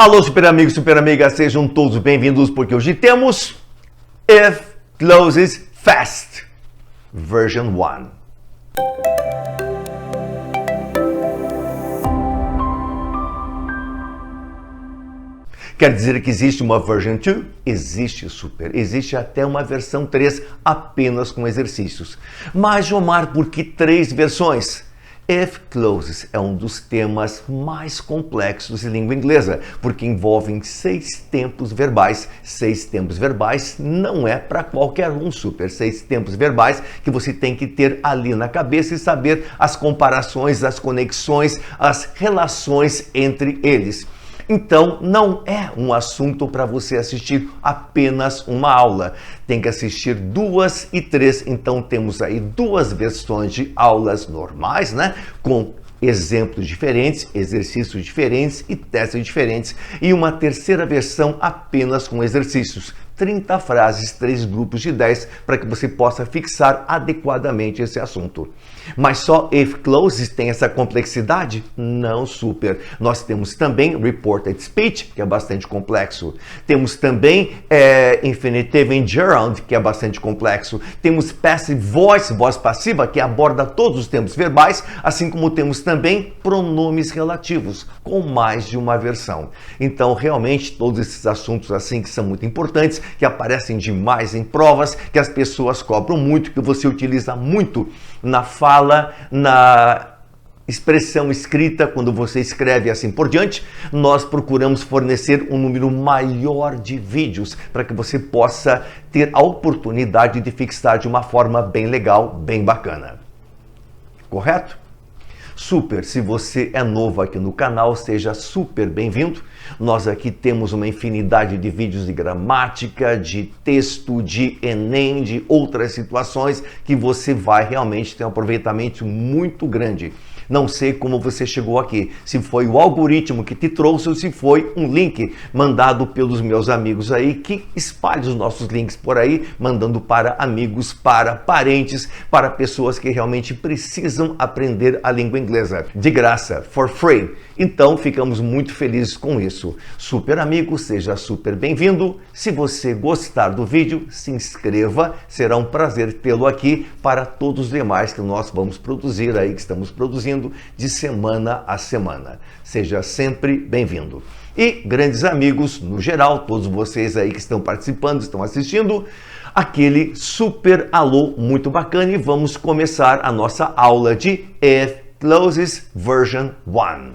Alô, super amigos, super amigas, sejam todos bem-vindos, porque hoje temos If Closes Fast, version 1. Quer dizer que existe uma version 2? Existe, super. Existe até uma versão 3 apenas com exercícios. Mas, Jomar, por que 3 versões? If Closes é um dos temas mais complexos de língua inglesa, porque envolvem 6 tempos verbais. 6 tempos verbais não é para qualquer um, super. 6 tempos verbais que você tem que ter ali na cabeça e saber as comparações, as conexões, as relações entre eles. Então, não é um assunto para você assistir apenas uma aula. Tem que assistir 2 e 3. Então, temos aí 2 versões de aulas normais, né? Com exemplos diferentes, exercícios diferentes e testes diferentes. E uma terceira versão apenas com exercícios. 30 frases, 3 grupos de 10, para que você possa fixar adequadamente esse assunto. Mas só If Closes tem essa complexidade? Não, super. Nós temos também Reported Speech, que é bastante complexo. Temos também Infinitive and Gerund, que é bastante complexo. Temos Passive Voice, voz passiva, que aborda todos os tempos verbais, assim como temos também pronomes relativos, com mais de uma versão. Então, realmente, todos esses assuntos assim que são muito importantes, que aparecem demais em provas, que as pessoas cobram muito, que você utiliza muito na fala, na expressão escrita, quando você escreve e assim por diante, nós procuramos fornecer um número maior de vídeos para que você possa ter a oportunidade de fixar de uma forma bem legal, bem bacana. Correto? Super, se você é novo aqui no canal, seja super bem-vindo. Nós aqui temos uma infinidade de vídeos de gramática, de texto, de Enem, de outras situações que você vai realmente ter um aproveitamento muito grande. Não sei como você chegou aqui, se foi o algoritmo que te trouxe ou se foi um link mandado pelos meus amigos aí, que espalham os nossos links por aí, mandando para amigos, para parentes, para pessoas que realmente precisam aprender a língua inglesa. De graça, for free. Então, ficamos muito felizes com isso. Super amigo, seja super bem-vindo. Se você gostar do vídeo, se inscreva. Será um prazer tê-lo aqui para todos os demais que nós vamos produzir aí, que estamos produzindo de semana a semana. Seja sempre bem-vindo. E grandes amigos, no geral, todos vocês aí que estão participando, estão assistindo, aquele super alô muito bacana, e vamos começar a nossa aula de If Closes version 1.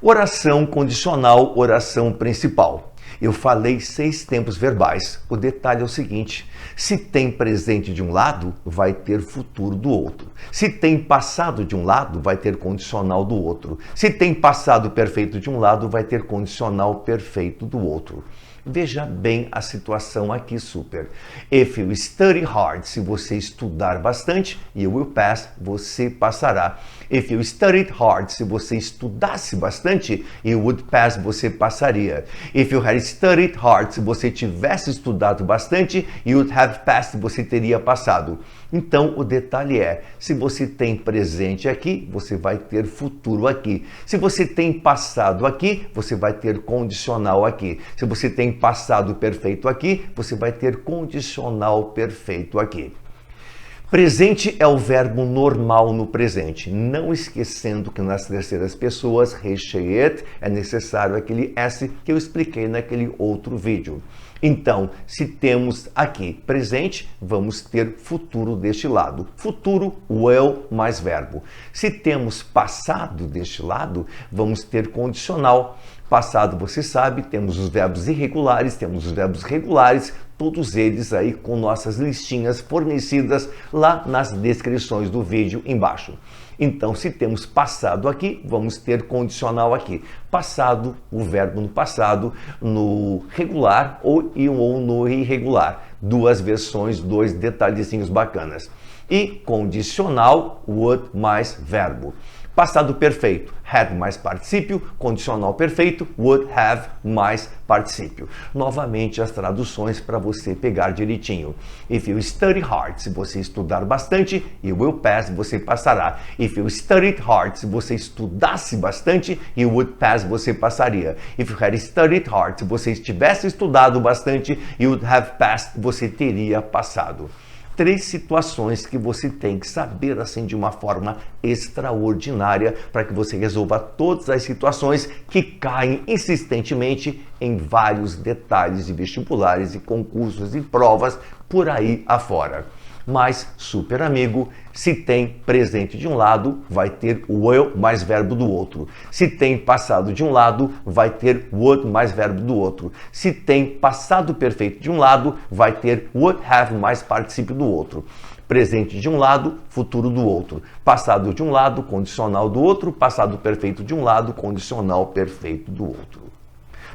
Oração condicional, oração principal. Eu falei 6 tempos verbais. O detalhe é o seguinte: se tem presente de um lado, vai ter futuro do outro. Se tem passado de um lado, vai ter condicional do outro. Se tem passado perfeito de um lado, vai ter condicional perfeito do outro. Veja bem a situação aqui, super. If you study hard, se você estudar bastante, you will pass, você passará. If you studied hard, se você estudasse bastante, you would pass, você passaria. If you had studied hard, se você tivesse estudado bastante, you would have passed, você teria passado. Então, o detalhe é, se você tem presente aqui, você vai ter futuro aqui. Se você tem passado aqui, você vai ter condicional aqui. Se você tem passado perfeito aqui, você vai ter condicional perfeito aqui. Presente é o verbo normal no presente, não esquecendo que nas terceiras pessoas, recheio it, é necessário aquele S que eu expliquei naquele outro vídeo. Então, se temos aqui presente, vamos ter futuro deste lado. Futuro, will mais verbo. Se temos passado deste lado, vamos ter condicional. Passado, você sabe, temos os verbos irregulares, temos os verbos regulares, todos eles aí com nossas listinhas fornecidas lá nas descrições do vídeo embaixo. Então, se temos passado aqui, vamos ter condicional aqui. Passado, o verbo no passado, no regular ou no irregular. 2 versões, 2 detalhezinhos bacanas. E condicional, would mais verbo. Passado perfeito, had mais particípio, condicional perfeito, would have mais particípio. Novamente as traduções para você pegar direitinho. If you study hard, se você estudar bastante, you will pass, você passará. If you studied hard, se você estudasse bastante, you would pass, você passaria. If you had studied hard, se você tivesse estudado bastante, you would have passed, você teria passado. 3 situações que você tem que saber assim de uma forma extraordinária para que você resolva todas as situações que caem insistentemente em vários detalhes de vestibulares e concursos e provas por aí afora. Mas, super amigo, se tem presente de um lado, vai ter will mais verbo do outro. Se tem passado de um lado, vai ter would mais verbo do outro. Se tem passado perfeito de um lado, vai ter would have mais particípio do outro. Presente de um lado, futuro do outro. Passado de um lado, condicional do outro. Passado perfeito de um lado, condicional perfeito do outro.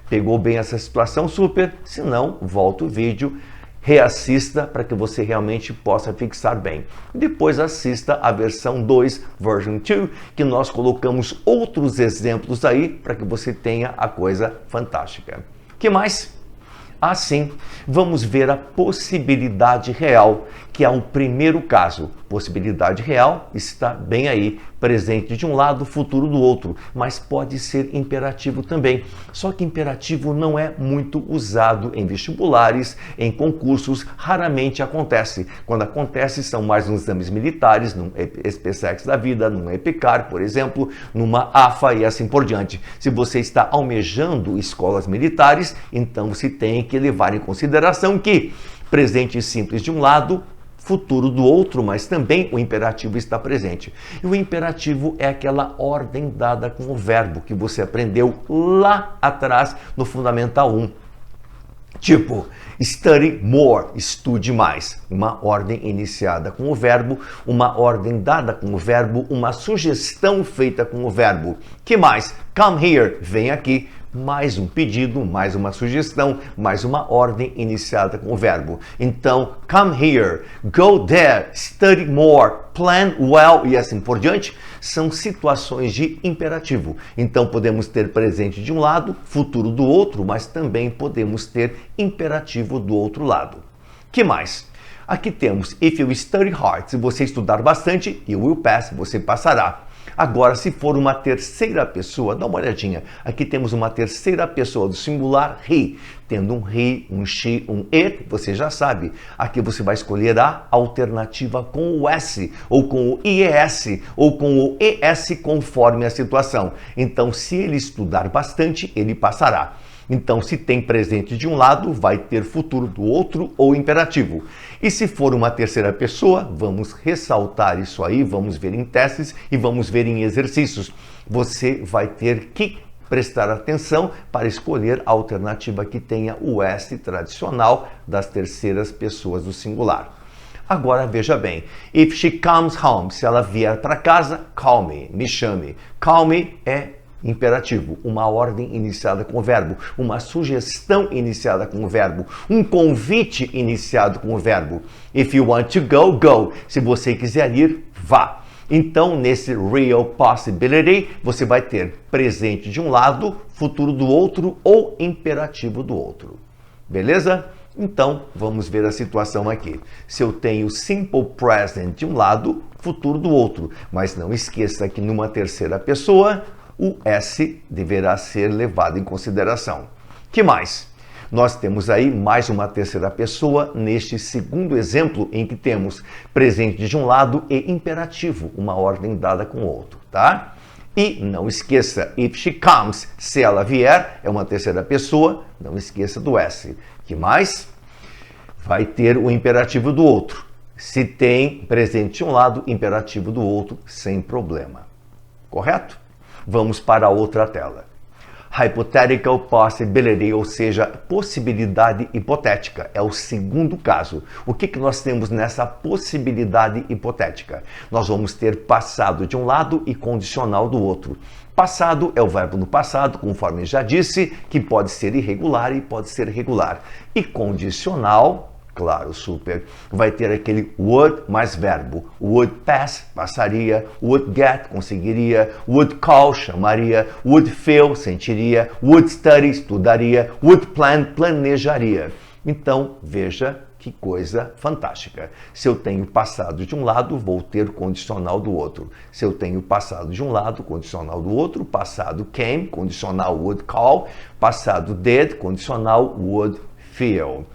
Pegou bem essa situação, super? Se não, volta o vídeo. Reassista para que você realmente possa fixar bem. Depois assista a versão 2, version 2, que nós colocamos outros exemplos aí para que você tenha a coisa fantástica. Que mais? Assim, vamos ver a possibilidade real, que é o primeiro caso. Possibilidade real está bem aí, presente de um lado, futuro do outro, mas pode ser imperativo também. Só que imperativo não é muito usado em vestibulares, em concursos, raramente acontece. Quando acontece, são mais nos exames militares, num SpaceX da vida, num EPICAR, por exemplo, numa AFA e assim por diante. Se você está almejando escolas militares, então você tem que levar em consideração que presente simples de um lado, futuro do outro, mas também o imperativo está presente. E o imperativo é aquela ordem dada com o verbo que você aprendeu lá atrás no Fundamental 1. Tipo, study more, estude mais. Uma ordem iniciada com o verbo, uma ordem dada com o verbo, uma sugestão feita com o verbo. Que mais? Come here, vem aqui. Mais um pedido, mais uma sugestão, mais uma ordem iniciada com o verbo. Então, come here, go there, study more, plan well e assim por diante, são situações de imperativo. Então, podemos ter presente de um lado, futuro do outro, mas também podemos ter imperativo do outro lado. Que mais? Aqui temos, if you study hard, se você estudar bastante, you will pass, você passará. Agora, se for uma terceira pessoa, dá uma olhadinha. Aqui temos uma terceira pessoa do singular he. Tendo um he, um she, um it, você já sabe. Aqui você vai escolher a alternativa com o S, ou com o IES, ou com o ES, conforme a situação. Então, se ele estudar bastante, ele passará. Então, se tem presente de um lado, vai ter futuro do outro ou imperativo. E se for uma terceira pessoa, vamos ressaltar isso aí, vamos ver em testes e vamos ver em exercícios. Você vai ter que prestar atenção para escolher a alternativa que tenha o S tradicional das terceiras pessoas do singular. Agora veja bem, if she comes home, se ela vier para casa, call me chame. Call me é imperativo, uma ordem iniciada com o verbo, uma sugestão iniciada com o verbo, um convite iniciado com o verbo. If you want to go, go. Se você quiser ir, vá. Então, nesse real possibility, você vai ter presente de um lado, futuro do outro ou imperativo do outro. Beleza? Então, vamos ver a situação aqui. Se eu tenho simple present de um lado, futuro do outro, mas não esqueça que numa terceira pessoa, o S deverá ser levado em consideração. Que mais? Nós temos aí mais uma terceira pessoa neste segundo exemplo em que temos presente de um lado e imperativo, uma ordem dada com o outro, tá? E não esqueça, if she comes, se ela vier, é uma terceira pessoa, não esqueça do S. Que mais? Vai ter o imperativo do outro. Se tem presente de um lado, imperativo do outro, sem problema. Correto? Vamos para a outra tela. Hypothetical possibility, ou seja, possibilidade hipotética, é o segundo caso. O que nós temos nessa possibilidade hipotética? Nós vamos ter passado de um lado e condicional do outro. Passado é o verbo no passado, conforme já disse, que pode ser irregular e pode ser regular. E condicional, claro, super. Vai ter aquele would mais verbo. Would pass, passaria. Would get, conseguiria. Would call, chamaria. Would feel, sentiria. Would study, estudaria. Would plan, planejaria. Então, veja que coisa fantástica. Se eu tenho passado de um lado, vou ter condicional do outro. Se eu tenho passado de um lado, condicional do outro. Passado came, condicional would call. Passado did, condicional would feel.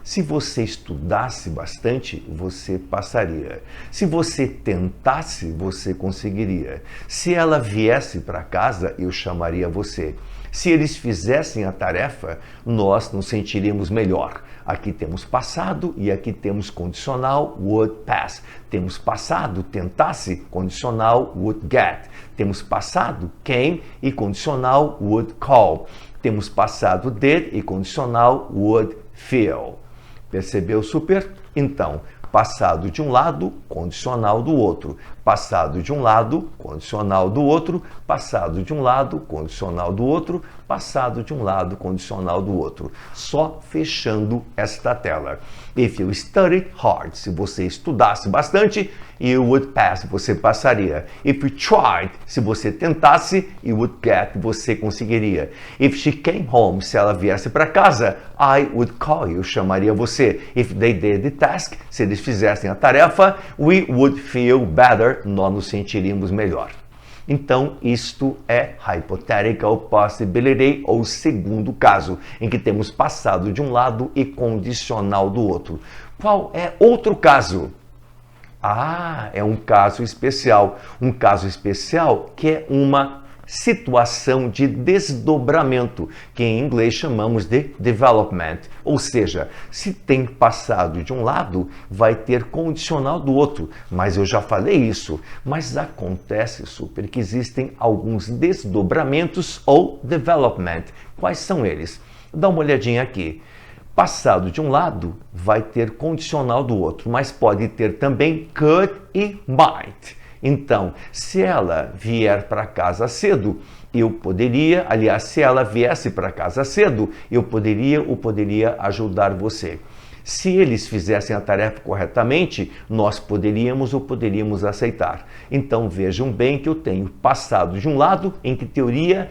Se você estudasse bastante, você passaria. Se você tentasse, você conseguiria. Se ela viesse para casa, eu chamaria você. Se eles fizessem a tarefa, nós nos sentiríamos melhor. Aqui temos passado e aqui temos condicional would pass. Temos passado, tentasse, condicional would get. Temos passado, came e condicional would call. Temos passado did e condicional would feel. Percebeu, super? Então, passado de um lado, condicional do outro. Passado de um lado, condicional do outro. Passado de um lado, condicional do outro. Passado de um lado, condicional do outro. Só fechando esta tela. If you studied hard, se você estudasse bastante, you would pass, você passaria. If you tried, se você tentasse, you would get, você conseguiria. If she came home, se ela viesse para casa, I would call you, chamaria você. If they did the task, se eles fizessem a tarefa, we would feel better, nós nos sentiríamos melhor. Então, isto é hypothetical possibility, ou segundo caso, em que temos passado de um lado e condicional do outro. Qual é outro caso? Ah, é um caso especial. Um caso especial que é uma situação de desdobramento, que em inglês chamamos de development. Ou seja, se tem passado de um lado, vai ter condicional do outro. Mas eu já falei isso. Mas acontece, super, que existem alguns desdobramentos ou development. Quais são eles? Dá uma olhadinha aqui. Passado de um lado vai ter condicional do outro, mas pode ter também could e might. Então, se ela vier para casa cedo, eu poderia, aliás, se ela viesse para casa cedo, eu poderia ajudar você. Se eles fizessem a tarefa corretamente, nós poderíamos aceitar. Então, vejam bem que eu tenho passado de um lado, em que teoria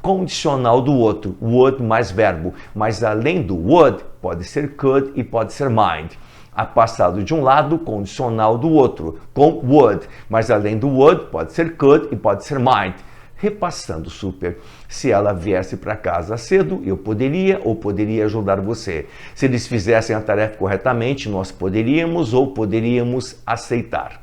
condicional do outro, would mais verbo, mas além do would, pode ser could e pode ser might. A passado de um lado, condicional do outro, com would, mas além do would, pode ser could e pode ser might. Repassando, super, se ela viesse para casa cedo, eu poderia ajudar você. Se eles fizessem a tarefa corretamente, nós poderíamos aceitar.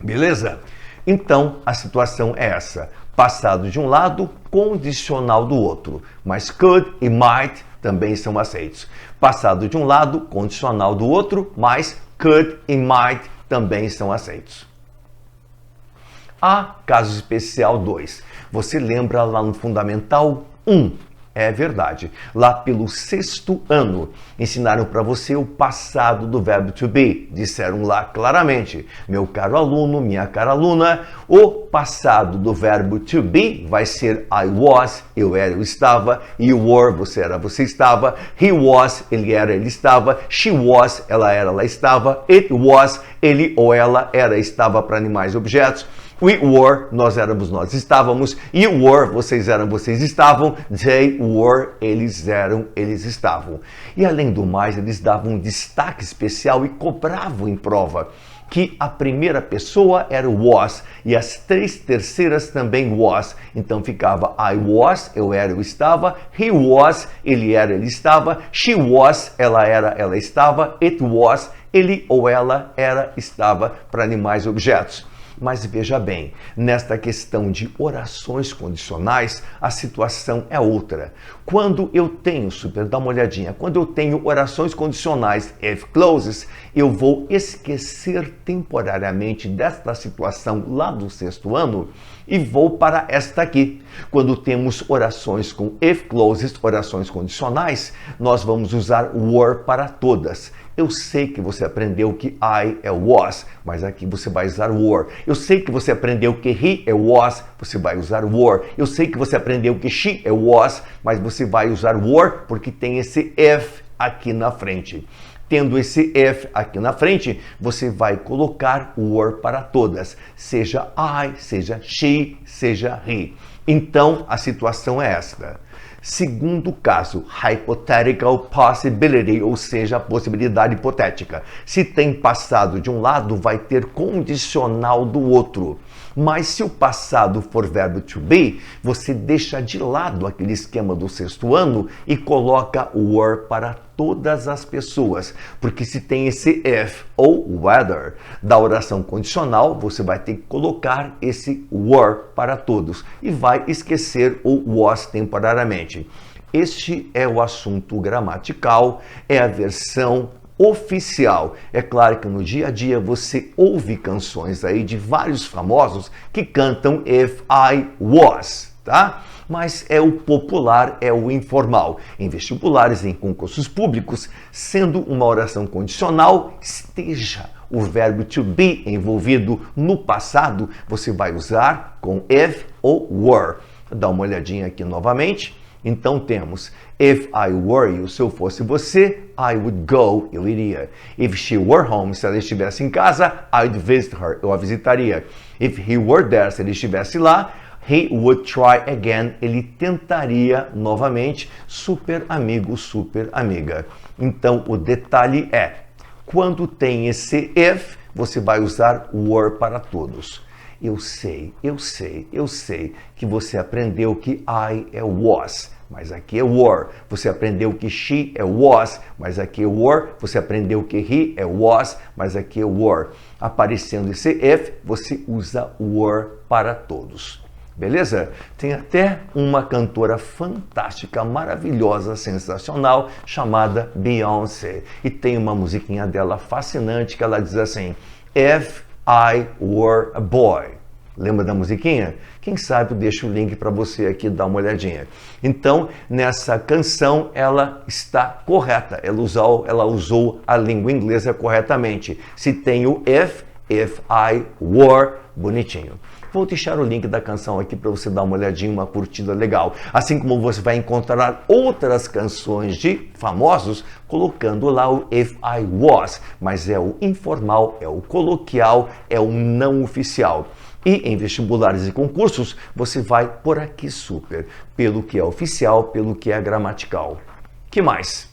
Beleza? Então, a situação é essa. Passado de um lado, condicional do outro, mas could e might também são aceitos. Passado de um lado, condicional do outro, mas could e might também são aceitos. A caso especial 2. Você lembra lá no Fundamental 1? É verdade. Lá pelo 6º ano, ensinaram para você o passado do verbo to be. Disseram lá claramente, meu caro aluno, minha cara aluna, o passado do verbo to be vai ser I was, eu era, eu estava, you were, você era, você estava, he was, ele era, ele estava, she was, ela era, ela estava, it was, ele ou ela era, estava para animais e objetos. We were, nós éramos, nós estávamos. You were, vocês eram, vocês estavam. They were, eles eram, eles estavam. E além do mais, eles davam um destaque especial e cobravam em prova que a primeira pessoa era o was e as 3 terceiras também was. Então ficava I was, eu era, eu estava. He was, ele era, ele estava. She was, ela era, ela estava. It was, ele ou ela era, estava para animais e objetos. Mas veja bem, nesta questão de orações condicionais, a situação é outra. Quando eu tenho, super, dá uma olhadinha, quando eu tenho orações condicionais, if clauses, eu vou esquecer temporariamente desta situação lá do 6º ano e vou para esta aqui. Quando temos orações com if clauses, orações condicionais, nós vamos usar were para todas. Eu sei que você aprendeu que I é was, mas aqui você vai usar were. Eu sei que você aprendeu que he é was, você vai usar were. Eu sei que você aprendeu que she é was, mas você vai usar were porque tem esse if aqui na frente. Tendo esse if aqui na frente, você vai colocar o were para todas, seja I, seja she, seja he. Então, a situação é esta. Segundo caso, hypothetical possibility, ou seja, a possibilidade hipotética. Se tem passado de um lado, vai ter condicional do outro. Mas se o passado for verbo to be, você deixa de lado aquele esquema do sexto ano e coloca o were para todas as pessoas. Porque se tem esse if ou whether da oração condicional, você vai ter que colocar esse were para todos e vai esquecer o was temporariamente. Este é o assunto gramatical, é a versão oficial. É claro que no dia a dia você ouve canções aí de vários famosos que cantam If I Was, tá? Mas é o popular, é o informal. Em vestibulares, em concursos públicos, sendo uma oração condicional, esteja o verbo to be envolvido no passado, você vai usar com if ou were. Dá uma olhadinha aqui novamente. Então temos, if I were you, se eu fosse você, I would go, eu iria. If she were home, se ela estivesse em casa, I'd visit her, eu a visitaria. If he were there, se ele estivesse lá, he would try again, ele tentaria novamente. Super amigo, super amiga. Então o detalhe é, quando tem esse if, você vai usar were para todos. Eu sei que você aprendeu que I é was, mas aqui é were. Você aprendeu que she é was, mas aqui é were. Você aprendeu que he é was, mas aqui é were. Aparecendo esse if, você usa were para todos. Beleza? Tem até uma cantora fantástica, maravilhosa, sensacional, chamada Beyoncé. E tem uma musiquinha dela fascinante que ela diz assim, If I were a boy. Lembra da musiquinha? Quem sabe eu deixo o link para você aqui dar uma olhadinha. Então, nessa canção, ela está correta. Ela usou a língua inglesa corretamente. Se tem o if I were, bonitinho. Vou deixar o link da canção aqui para você dar uma olhadinha, uma curtida legal. Assim como você vai encontrar outras canções de famosos colocando lá o if I was, mas é o informal, é o coloquial, é o não oficial. E em vestibulares e concursos, você vai por aqui super, pelo que é oficial, pelo que é gramatical. Que mais?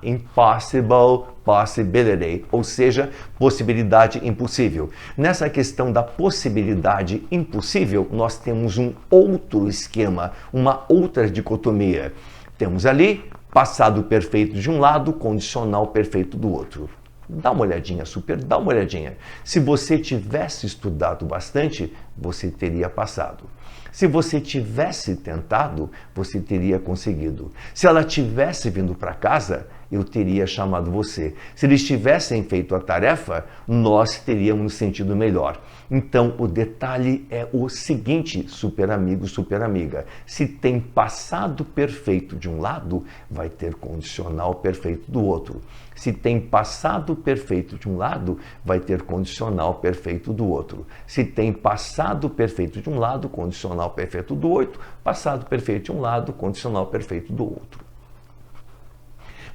Impossible possibility, ou seja, possibilidade impossível. Nessa questão da possibilidade impossível, nós temos um outro esquema, uma outra dicotomia. Temos ali passado perfeito de um lado, condicional perfeito do outro. Dá uma olhadinha, super, dá uma olhadinha. Se você tivesse estudado bastante, você teria passado. Se você tivesse tentado, você teria conseguido. Se ela tivesse vindo para casa, eu teria chamado você. Se eles tivessem feito a tarefa, nós teríamos nos sentido melhor. Então, o detalhe é o seguinte, super amigo, super amiga. Se tem passado perfeito de um lado, vai ter condicional perfeito do outro. Se tem passado perfeito de um lado, vai ter condicional perfeito do outro. Se tem passado perfeito de um lado, condicional perfeito do outro. Passado perfeito de um lado, condicional perfeito do outro.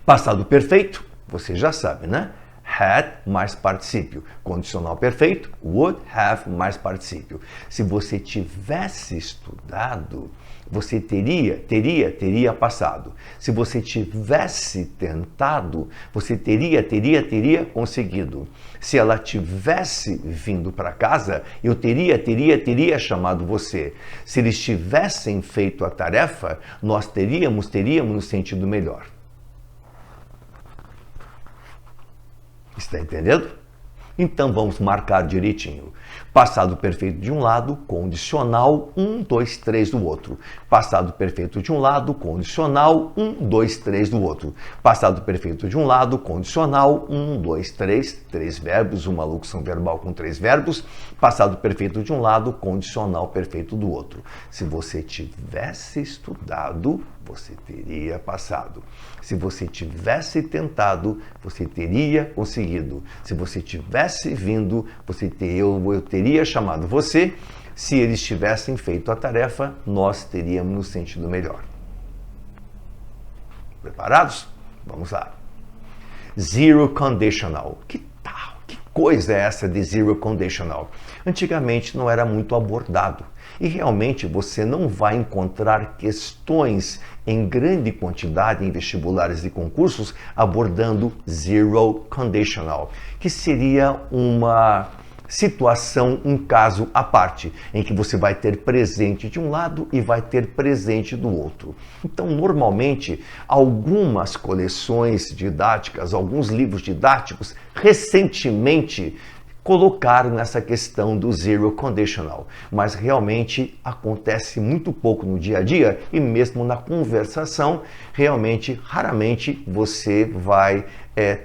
Passado perfeito, você já sabe, né? Had mais particípio. Condicional perfeito, would have mais particípio. Se você tivesse estudado, você teria passado. Se você tivesse tentado, você teria conseguido. Se ela tivesse vindo para casa, eu teria chamado você. Se eles tivessem feito a tarefa, nós teríamos nos sentido melhor. Está entendendo? Então vamos marcar direitinho. Passado perfeito de um lado, condicional 1, 2, 3 do outro. Passado perfeito de um lado, condicional 1, 2, 3 do outro. Passado perfeito de um lado, condicional 1, 2, 3, 3 verbos, uma locução verbal com 3 verbos. Passado perfeito de um lado, condicional perfeito do outro. Se você tivesse estudado, você teria passado. Se você tivesse tentado, você teria conseguido. Se você tivesse vindo, eu teria chamado você. Se eles tivessem feito a tarefa, nós teríamos nos sentido melhor. Preparados? Vamos lá. Zero Conditional. Que tal? Que coisa é essa de Zero Conditional? Antigamente não era muito abordado. E realmente você não vai encontrar questões em grande quantidade em vestibulares e concursos abordando Zero Conditional, que seria uma situação, um caso à parte, em que você vai ter presente de um lado e vai ter presente do outro. Então, normalmente, algumas coleções didáticas, alguns livros didáticos, recentemente colocaram essa questão do Zero Conditional, mas realmente acontece muito pouco no dia a dia e mesmo na conversação, realmente, raramente você vai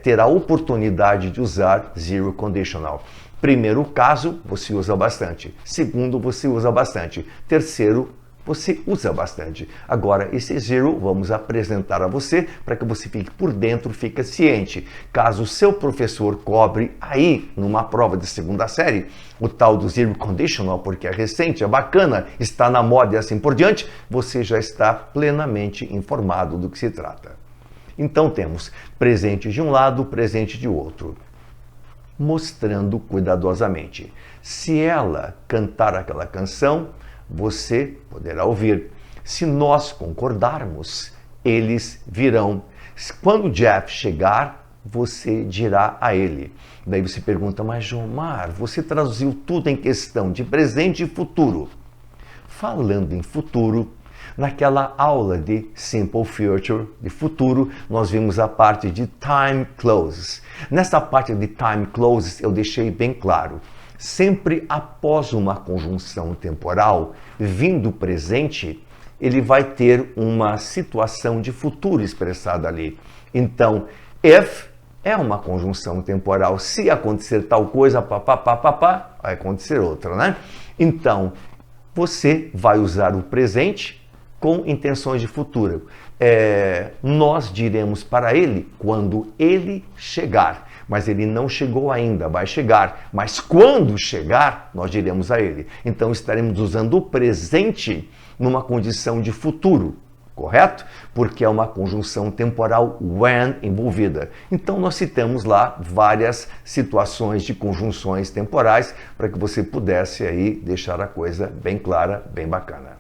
ter a oportunidade de usar Zero Conditional. Primeiro caso, você usa bastante. Segundo, você usa bastante. Terceiro, você usa bastante. Agora, esse zero vamos apresentar a você para que você fique por dentro, fique ciente. Caso o seu professor cobre aí, numa prova de segunda série, o tal do Zero Conditional, porque é recente, é bacana, está na moda e assim por diante, você já está plenamente informado do que se trata. Então temos presente de um lado, presente de outro. Mostrando cuidadosamente. Se ela cantar aquela canção, você poderá ouvir. Se nós concordarmos, eles virão. Quando o Jeff chegar, você dirá a ele. Daí você pergunta, mas Jomar, você traduziu tudo em questão de presente e futuro. Falando em futuro, naquela aula de Simple Future, de futuro, nós vimos a parte de Time Closes. Nessa parte de Time Closes eu deixei bem claro. Sempre após uma conjunção temporal, vindo presente, ele vai ter uma situação de futuro expressada ali. Então, if é uma conjunção temporal. Se acontecer tal coisa, vai acontecer outra, né? Então, você vai usar o presente com intenções de futuro. Nós diremos para ele quando ele chegar. Mas ele não chegou ainda, vai chegar. Mas quando chegar, nós diremos a ele. Então estaremos usando o presente numa condição de futuro, correto? Porque é uma conjunção temporal when envolvida. Então nós citamos lá várias situações de conjunções temporais para que você pudesse aí deixar a coisa bem clara, bem bacana.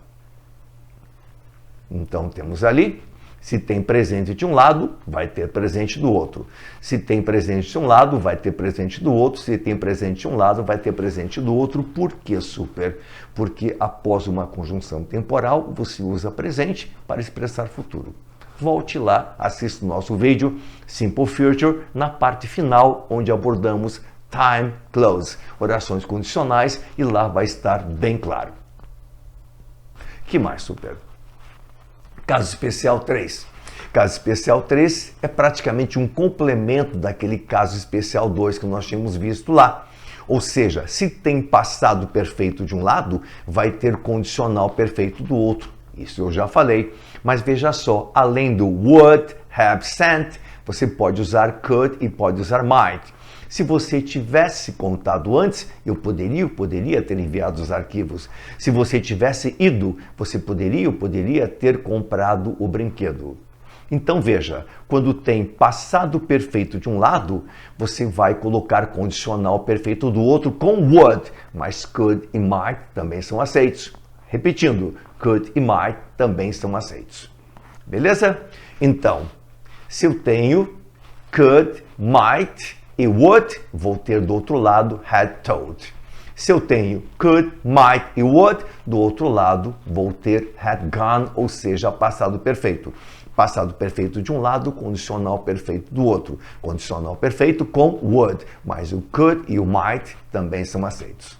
Então temos ali, se tem presente de um lado, vai ter presente do outro. Se tem presente de um lado, vai ter presente do outro. Se tem presente de um lado, vai ter presente do outro. Por que super? Porque após uma conjunção temporal, você usa presente para expressar futuro. Volte lá, assista o nosso vídeo Simple Future, na parte final, onde abordamos Time Close, orações condicionais, e lá vai estar bem claro. Que mais, super? Caso especial 3. Caso especial 3 é praticamente um complemento daquele caso especial 2 que nós tínhamos visto lá. Ou seja, se tem passado perfeito de um lado, vai ter condicional perfeito do outro. Isso eu já falei. Mas veja só, além do would, have sent, você pode usar could e pode usar might. Se você tivesse contado antes, eu poderia ter enviado os arquivos. Se você tivesse ido, você poderia ter comprado o brinquedo. Então veja, quando tem passado perfeito de um lado, você vai colocar condicional perfeito do outro com would, mas could e might também são aceitos. Repetindo, could e might também são aceitos. Beleza? Então, se eu tenho could, might e would, vou ter do outro lado had told. Se eu tenho could, might e would, do outro lado vou ter had gone, ou seja, passado perfeito. Passado perfeito de um lado, condicional perfeito do outro. Condicional perfeito com would, mas o could e o might também são aceitos.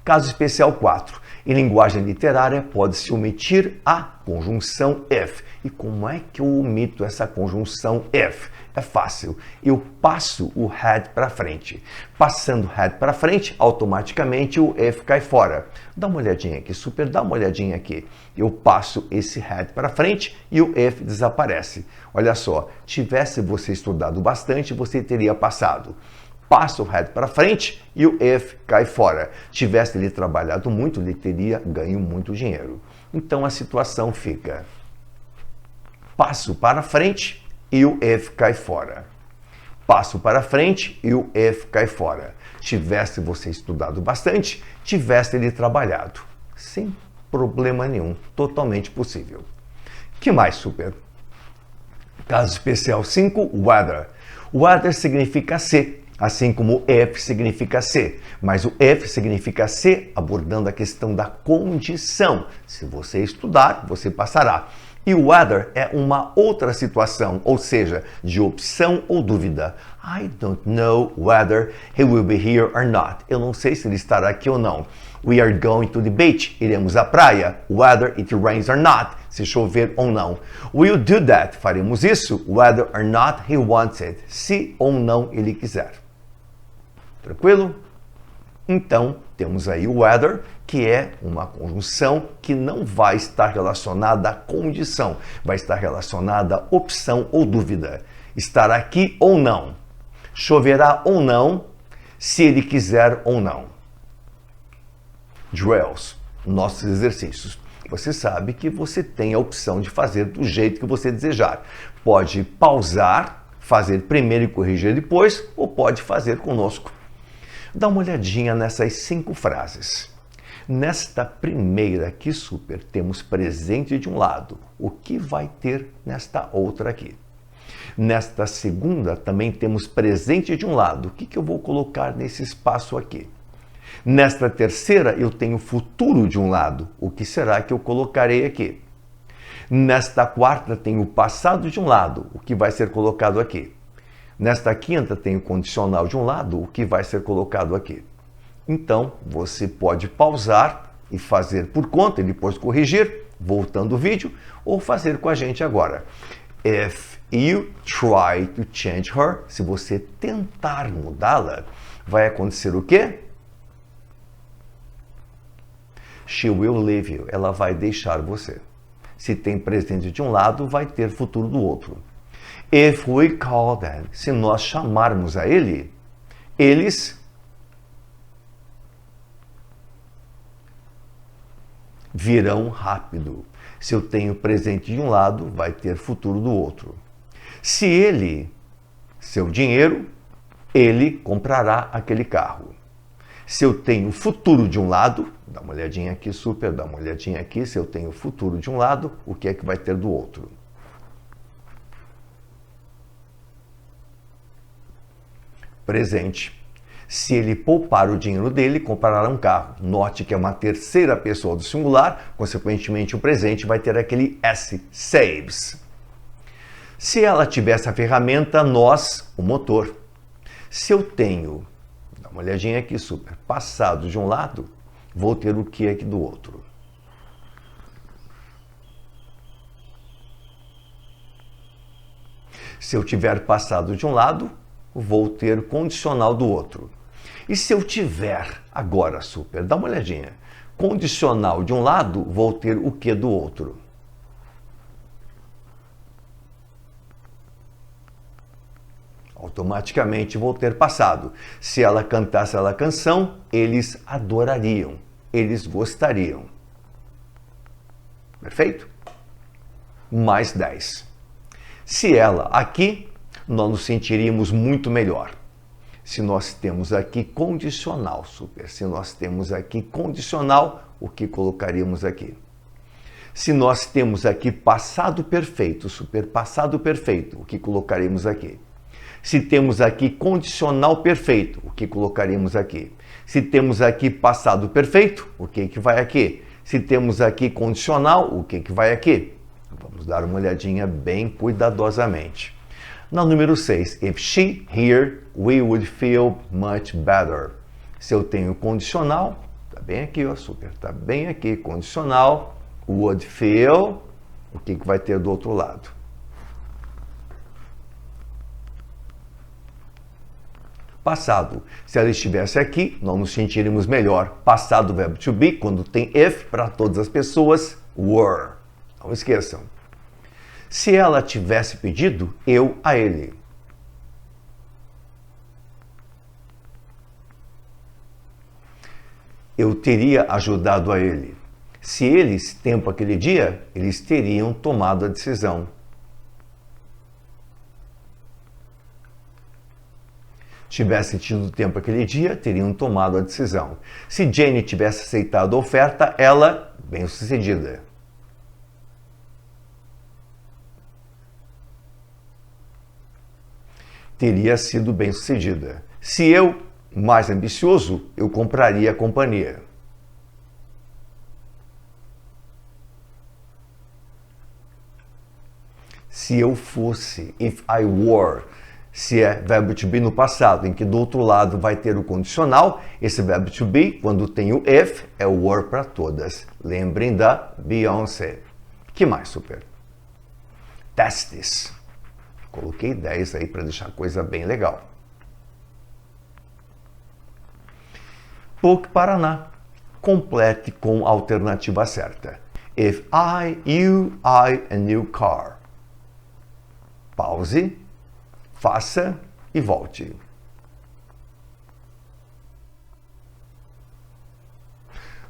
Caso especial 4. Em linguagem literária, pode-se omitir a conjunção if. E como é que eu omito essa conjunção if? É fácil. Eu passo o had para frente. Passando o had para frente, automaticamente o if cai fora. Dá uma olhadinha aqui, super, dá uma olhadinha aqui. Eu passo esse had para frente e o if desaparece. Olha só, tivesse você estudado bastante, você teria passado. Passa o had para frente e o if cai fora. Tivesse ele trabalhado muito, ele teria ganho muito dinheiro. Então a situação fica: passo para frente, e o if cai fora. Passo para frente e o if cai fora. Tivesse você estudado bastante, tivesse ele trabalhado. Sem problema nenhum, totalmente possível. Que mais, super? Caso especial 5, weather. Weather significa ser, assim como o if significa ser. Mas o if significa ser abordando a questão da condição. Se você estudar, você passará. E o whether é uma outra situação, ou seja, de opção ou dúvida. I don't know whether he will be here or not. Eu não sei se ele estará aqui ou não. We are going to the beach. Iremos à praia. Whether it rains or not. Se chover ou não. We'll do that. Faremos isso. Whether or not he wants it. Se ou não ele quiser. Tranquilo? Então, temos aí o whether, que é uma conjunção que não vai estar relacionada à condição, vai estar relacionada à opção ou dúvida. Estará aqui ou não. Choverá ou não, se ele quiser ou não. Drills, nossos exercícios. Você sabe que você tem a opção de fazer do jeito que você desejar. Pode pausar, fazer primeiro e corrigir depois, ou pode fazer conosco. Dá uma olhadinha nessas 5 frases. Nesta primeira aqui, super, temos presente de um lado. O que vai ter nesta outra aqui? Nesta segunda, também temos presente de um lado. O que eu vou colocar nesse espaço aqui? Nesta terceira, eu tenho futuro de um lado. O que será que eu colocarei aqui? Nesta quarta, tenho o passado de um lado. O que vai ser colocado aqui? Nesta quinta tem o condicional de um lado, o que vai ser colocado aqui. Então, você pode pausar e fazer por conta e depois corrigir, voltando o vídeo, ou fazer com a gente agora. If you try to change her, se você tentar mudá-la, vai acontecer o quê? She will leave you. Ela vai deixar você. Se tem presente de um lado, vai ter futuro do outro. If we call them, se nós chamarmos a ele, eles virão rápido. Se eu tenho presente de um lado, vai ter futuro do outro. Se ele, seu dinheiro, ele comprará aquele carro. Se eu tenho futuro de um lado, dá uma olhadinha aqui, super, dá uma olhadinha aqui, se eu tenho futuro de um lado, o que é que vai ter do outro? Presente. Se ele poupar o dinheiro dele, comprará um carro. Note que é uma terceira pessoa do singular, consequentemente o presente vai ter aquele S, saves. Se ela tivesse a ferramenta, nós, o motor. Se eu tenho, dá uma olhadinha aqui, super, passado de um lado, vou ter o que aqui do outro. Se eu tiver passado de um lado, vou ter condicional do outro. E se eu tiver, agora, super, dá uma olhadinha, condicional de um lado, vou ter o que do outro? Automaticamente vou ter passado. Se ela cantasse aquela canção, eles adorariam, eles gostariam. Perfeito? Mais 10. Se ela aqui, nós nos sentiríamos muito melhor. Se nós temos aqui condicional, super. Se nós temos aqui condicional, o que colocaríamos aqui? Se nós temos aqui passado perfeito, super, passado perfeito, o que colocaríamos aqui? Se temos aqui condicional perfeito, o que colocaríamos aqui? Se temos aqui passado perfeito, o que vai aqui? Se temos aqui condicional, o que vai aqui? Vamos dar uma olhadinha bem cuidadosamente. Na número 6, if she here, we would feel much better. Se eu tenho condicional, tá bem aqui, ó, super, tá bem aqui, condicional, would feel, o que vai ter do outro lado? Passado. Se ela estivesse aqui, nós nos sentiríamos melhor. Passado, verbo to be, quando tem if, para todas as pessoas, were. Não esqueçam. Se ela tivesse pedido, eu a ele. Eu teria ajudado a ele. Se eles, tempo aquele dia, eles teriam tomado a decisão. tivesse tido tempo aquele dia, teriam tomado a decisão. Se Jane tivesse aceitado a oferta, ela, bem-sucedida. Teria sido bem-sucedida. Se eu, mais ambicioso, eu compraria a companhia. Se eu fosse, if I were, se é verbo to be no passado, em que do outro lado vai ter o condicional, esse verbo to be, quando tem o if, é o were para todas. Lembrem da Beyoncé. Que mais, super? Testes. Coloquei 10 aí para deixar a coisa bem legal. PUC Paraná. Complete com a alternativa certa. If I, you, I, a new car. Pause, faça e volte.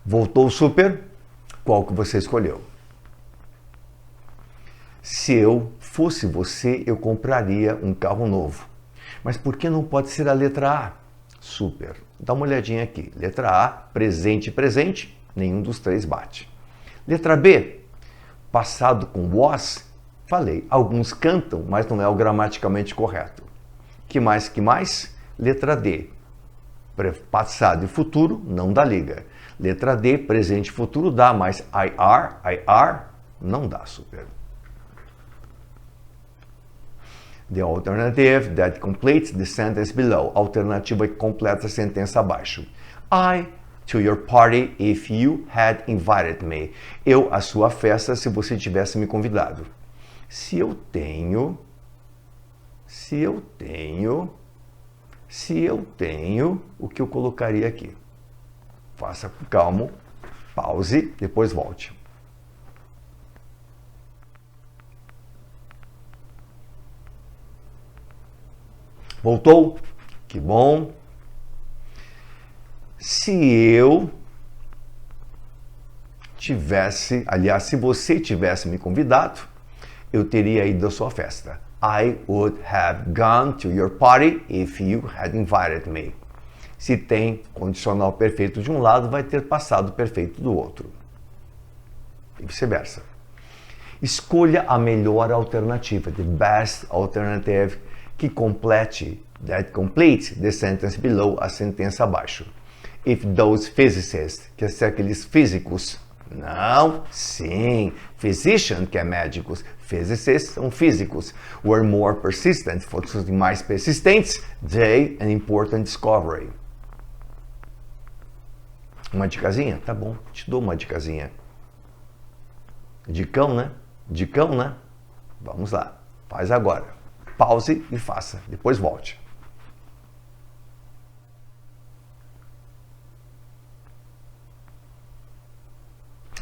Voltou, super? Qual que você escolheu? Se eu fosse você, eu compraria um carro novo. Mas por que não pode ser a letra A? Super. Dá uma olhadinha aqui. Letra A, presente, presente, nenhum dos três bate. Letra B, passado com was, falei, alguns cantam, mas não é o gramaticalmente correto. Que mais? Letra D, passado e futuro, não dá liga. Letra D, presente e futuro dá, mas I are, não dá, super. The alternative that completes the sentence below. Alternativa que completa a sentença abaixo. I to your party if you had invited me. Eu à sua festa se você tivesse me convidado. Se eu tenho, o que eu colocaria aqui? Faça com calma, pause, depois volte. Voltou? Que bom. Se eu tivesse, aliás, se você tivesse me convidado, eu teria ido à sua festa. I would have gone to your party if you had invited me. Se tem condicional perfeito de um lado, vai ter passado perfeito do outro. E vice-versa. Escolha a melhor alternativa, the best alternative, que that completes the sentence below, a sentença abaixo. If those physicists, que são aqueles físicos, não, sim, physician, que é médicos, physicists são físicos, were more persistent, fossem mais persistentes, they, an important discovery. Uma dicasinha? Tá bom, te dou uma dicasinha. Dicão, né? Vamos lá, faz agora. Pause e faça, depois volte.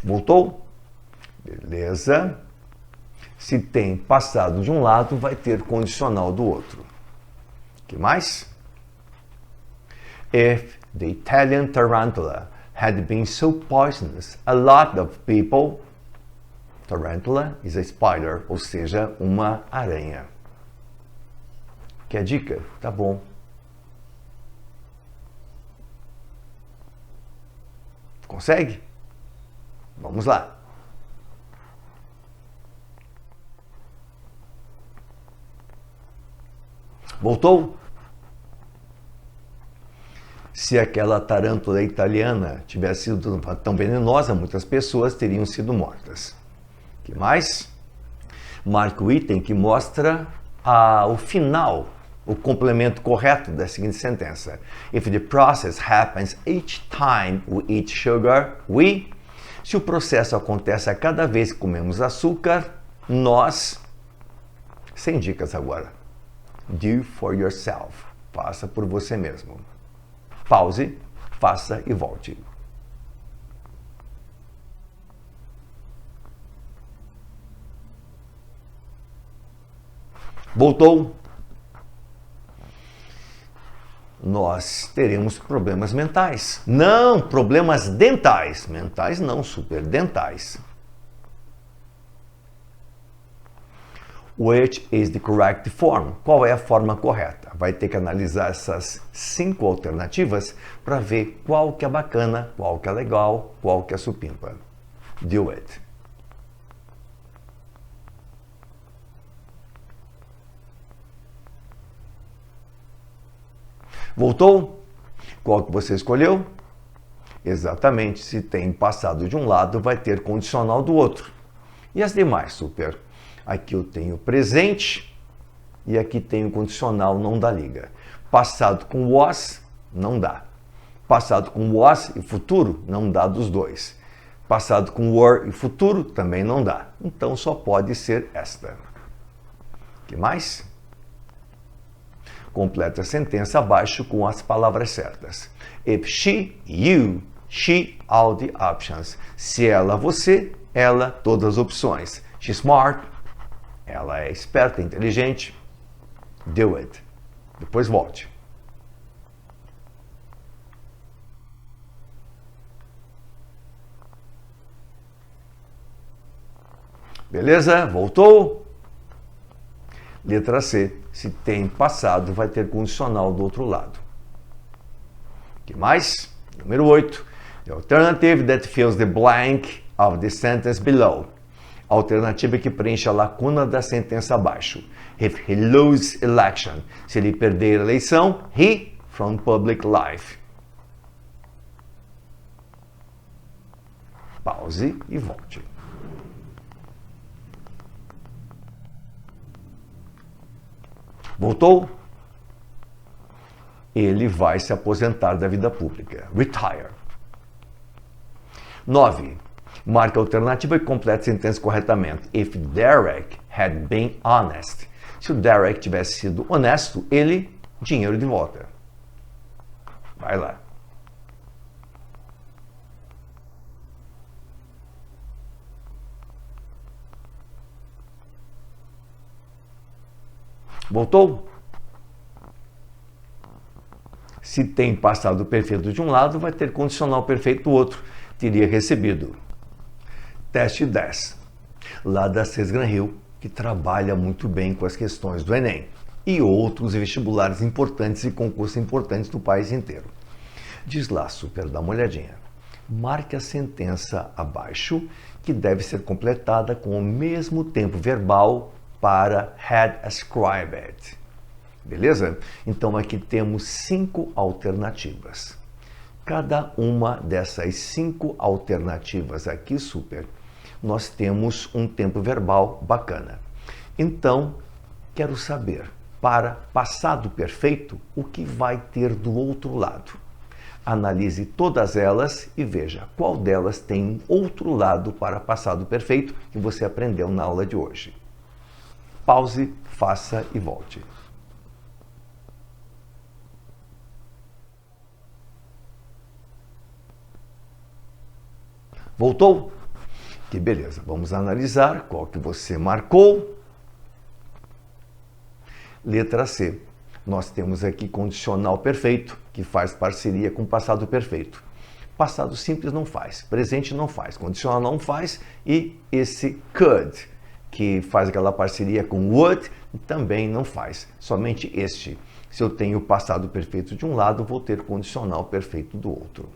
Voltou? Beleza. Se tem passado de um lado, vai ter condicional do outro. Que mais? If the Italian tarantula had been so poisonous, a lot of people... Tarantula is a spider, ou seja, uma aranha. Quer dica? Tá bom. Consegue? Vamos lá. Voltou? Se aquela tarântula italiana tivesse sido tão venenosa, muitas pessoas teriam sido mortas. O que mais? Marque o item que mostra o final, o complemento correto da seguinte sentença. If the process happens each time we eat sugar, we... Se o processo acontece a cada vez que comemos açúcar, nós... Sem dicas agora. Do for yourself. Faça por você mesmo. Pause, faça e volte. Voltou? Nós teremos problemas mentais. Não, problemas dentais. Mentais não, super dentais. Which is the correct form? Qual é a forma correta? Vai ter que analisar essas 5 alternativas para ver qual que é bacana, qual que é legal, qual que é supimpa. Do it. Voltou? Qual que você escolheu? Exatamente, se tem passado de um lado, vai ter condicional do outro. E as demais, super? Aqui eu tenho presente e aqui tenho condicional não dá liga. Passado com was, não dá. Passado com was e futuro, não dá dos dois. Passado com were e futuro, também não dá. Então só pode ser esta. O que mais? Completa a sentença abaixo com as palavras certas. If she, you, she, all the options. Se ela, você, ela, todas as opções. She's smart. Ela é esperta, inteligente. Do it. Depois volte. Beleza? Voltou? Letra C. Se tem passado, vai ter condicional do outro lado. O que mais? Número 8. The alternative that fills the blank of the sentence below. A alternativa que preenche a lacuna da sentença abaixo. If he loses election. Se ele perder a eleição, he from public life. Pause e volte. Voltou? Ele vai se aposentar da vida pública. Retire. 9. Marque a alternativa e complete a sentença corretamente. If Derek had been honest. Se o Derek tivesse sido honesto, ele, dinheiro de volta. Vai lá. Voltou? Se tem passado perfeito de um lado, vai ter condicional perfeito do outro. Teria recebido. Teste 10. Lá da Cesgran Hill, que trabalha muito bem com as questões do Enem e outros vestibulares importantes e concursos importantes do país inteiro. Diz lá, super, dá uma olhadinha. Marque a sentença abaixo, que deve ser completada com o mesmo tempo verbal para had ascribed. Beleza? Então aqui temos 5 alternativas. Cada uma dessas 5 alternativas aqui, super, nós temos um tempo verbal bacana. Então, quero saber, para passado perfeito, o que vai ter do outro lado. Analise todas elas e veja qual delas tem um outro lado para passado perfeito que você aprendeu na aula de hoje. Pause, faça e volte. Voltou? Que beleza. Vamos analisar qual que você marcou. Letra C. Nós temos aqui condicional perfeito, que faz parceria com passado perfeito. Passado simples não faz, presente não faz, condicional não faz e esse could, que faz aquela parceria com would, também não faz. Somente este. Se eu tenho passado perfeito de um lado, vou ter condicional perfeito do outro.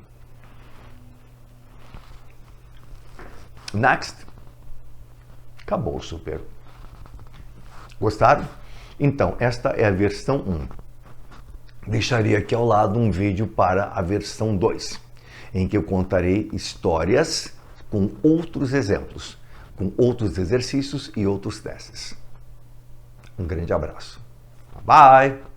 Next. Acabou, super. Gostaram? Então, esta é a versão 1. Deixaria aqui ao lado um vídeo para a versão 2, em que eu contarei histórias com outros exemplos, com outros exercícios e outros testes. Um grande abraço. Bye!